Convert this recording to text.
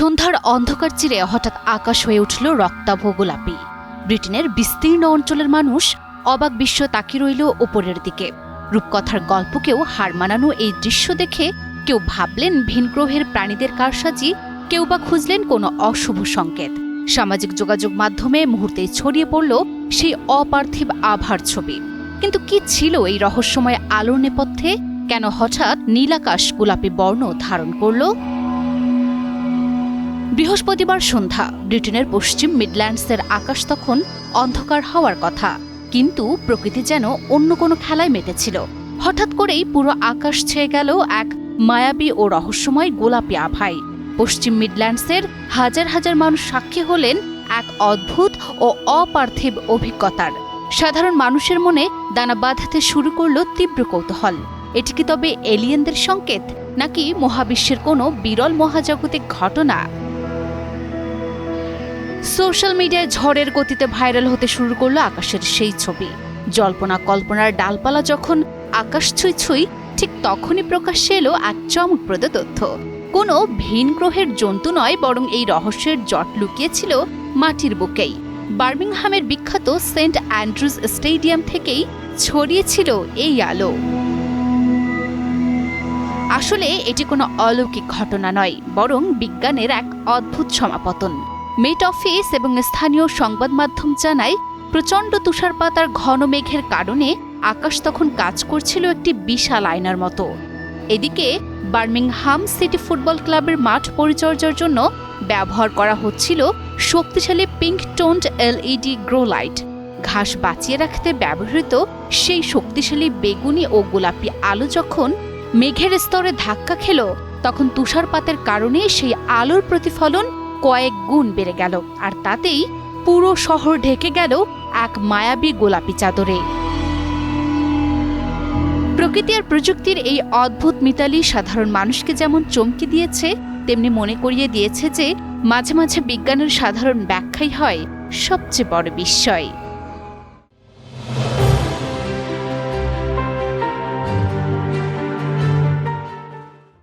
সন্ধ্যার অন্ধকার চিরে হঠাৎ আকাশ হয়ে উঠল রক্তাভ গোলাপি। ব্রিটেনের বিস্তীর্ণ অঞ্চলের মানুষ অবাক বিশ্ব তাকিয়ে রইল ওপরের দিকে। রূপকথার গল্পকেও হার মানানো এই দৃশ্য দেখে কেউ ভাবলেন ভিনগ্রহের প্রাণীদের কারসাজি, কেউ বা খুঁজলেন কোনো অশুভ সংকেত। সামাজিক যোগাযোগ মাধ্যমে মুহূর্তেই ছড়িয়ে পড়ল সেই অপার্থিব আভার ছবি। কিন্তু কি ছিল এই রহস্যময় আলোর নেপথ্যে? কেন হঠাৎ নীলাকাশ গোলাপি বর্ণ ধারণ করল? বৃহস্পতিবার সন্ধ্যা ব্রিটেনের পশ্চিম মিডল্যান্ডসের আকাশ তখন অন্ধকার হওয়ার কথা, কিন্তু প্রকৃতি যেন অন্য কোনো খেলায় মেতেছিল। হঠাৎ করেই পুরো আকাশ ছেয়ে গেল এক মায়াবী ও রহস্যময় গোলাপি আভায়। পশ্চিম মিডল্যান্ডসের হাজার হাজার মানুষ সাক্ষী হলেন এক অদ্ভুত ও অপার্থিব অভিজ্ঞতার। সাধারণ মানুষের মনে দানা বাঁধাতে শুরু করল তীব্র কৌতূহল। এটি কি তবে এলিয়েনদের সংকেত, নাকি মহাবিশ্বের কোনো বিরল মহাজাগতিক ঘটনা? সোশ্যাল মিডিয়ায় ঝড়ের গতিতে ভাইরাল হতে শুরু করলো আকাশের সেই ছবি। জল্পনা কল্পনার ডালপালা যখন আকাশ ছুঁই ছুঁই, ঠিক তখনই প্রকাশ্যে এলো এক চমকপ্রদ তথ্য। কোনো ভিন গ্রহের জন্তু নয়, বরং এই রহস্যের জট লুকিয়েছিল মাটির বুকেই। বার্মিংহামের বিখ্যাত সেন্ট অ্যান্ড্রুজ স্টেডিয়াম থেকেই ছড়িয়েছিল এই আলো। আসলে এটি কোনো অলৌকিক ঘটনা নয়, বরং বিজ্ঞানের এক অদ্ভুত সমাপতন। মেট অফিস এবং স্থানীয় সংবাদ মাধ্যম জানায়, প্রচণ্ড তুষারপাত আর ঘন মেঘের কারণে আকাশ তখন কাজ করছিল একটি বিশাল আয়নার মতো। এদিকে বার্মিংহাম সিটি ফুটবল ক্লাবের মাঠ পরিচর্যার জন্য ব্যবহার করা হচ্ছিল শক্তিশালী pink toned LED grow light. ঘাস বাঁচিয়ে রাখতে ব্যবহৃত সেই শক্তিশালী বেগুনি ও গোলাপি আলো যখন মেঘের স্তরে ধাক্কা খেল, তখন তুষারপাতের কারণে সেই আলোর প্রতিফলন কয়েক গুণ বেড়ে গেল, আর তাতেই পুরো শহর ঢেকে গেল এক মায়াবী গোলাপি চাদরে। প্রকৃতি আর প্রযুক্তির এই অদ্ভুত মিতালি সাধারণ মানুষকে যেমন চমকে দিয়েছে, তেমনি মনে করিয়ে দিয়েছে যে মাঝে মাঝে বিজ্ঞানের সাধারণ ব্যাখ্যাই হয় সবচেয়ে বড় বিস্ময়।